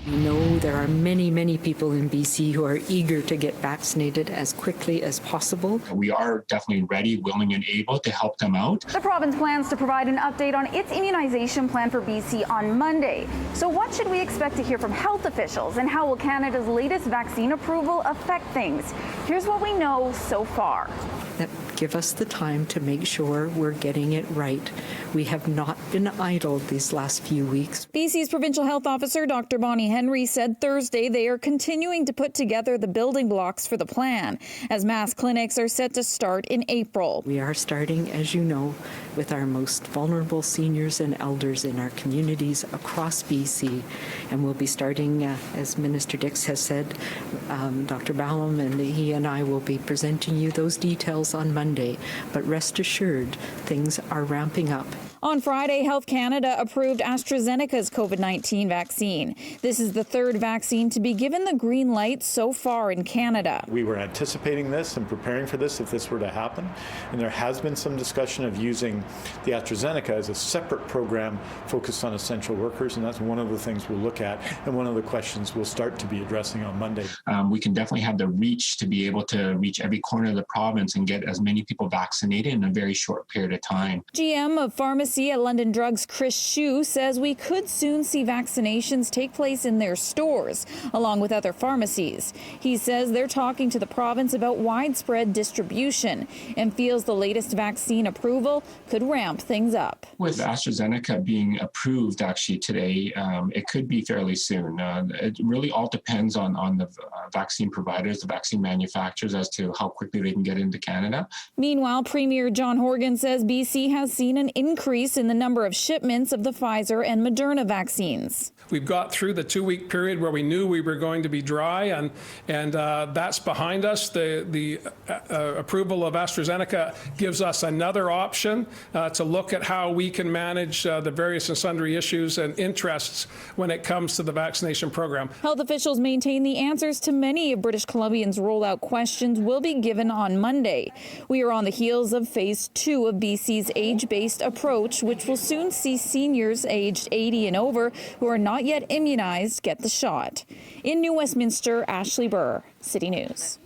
We know there are many, many people in BC who are eager to get vaccinated as quickly as possible. We are definitely ready, willing, and able to help them out. The province plans to provide an update on its immunization plan for BC on Monday. So what should we expect to hear from health officials, and how will Canada's latest vaccine approval affect things? Here's what we know so far. That give us the time to make sure we're getting it right. We have not been idle these last few weeks. BC's Provincial Health Officer Dr. Bonnie Henry said Thursday they are continuing to put together the building blocks for the plan, as mass clinics are set to start in April. We are starting, as you know, with our most vulnerable seniors and elders in our communities across BC. And we'll be starting, as Minister Dix has said, Dr. Ballum and he and I will be presenting you those details on Monday. But rest assured, things are ramping up. On Friday, Health Canada approved AstraZeneca's COVID-19 vaccine. This is the third vaccine to be given the green light so far in Canada. We were anticipating this and preparing for this if this were to happen. And there has been some discussion of using the AstraZeneca as a separate program focused on essential workers. And that's one of the things we'll look at and one of the questions we'll start to be addressing on Monday. We can definitely have the reach to be able to reach every corner of the province and get as many people vaccinated in a very short period of time. GM of Pharmacy at London Drugs, Chris Shue, says we could soon see vaccinations take place in their stores, along with other pharmacies. He says they're talking to the province about widespread distribution and feels the latest vaccine approval could ramp things up. With AstraZeneca being approved actually today, it could be fairly soon. It really all depends on the vaccine providers, the vaccine manufacturers, as to how quickly they can get into Canada. Meanwhile, Premier John Horgan says BC has seen an increase in the number of shipments of the Pfizer and Moderna vaccines. We've got through the 2-week period where we knew we were going to be dry, and that's behind us. The approval of AstraZeneca gives us another option to look at how we can manage the various and sundry issues and interests when it comes to the vaccination program. Health officials maintain the answers to many of British Columbians' rollout questions will be given on Monday. We are on the heels of phase 2 of BC's age-based approach, which will soon see seniors aged 80 and over who are not yet immunized get the shot. In New Westminster, Ashley Burr, City News.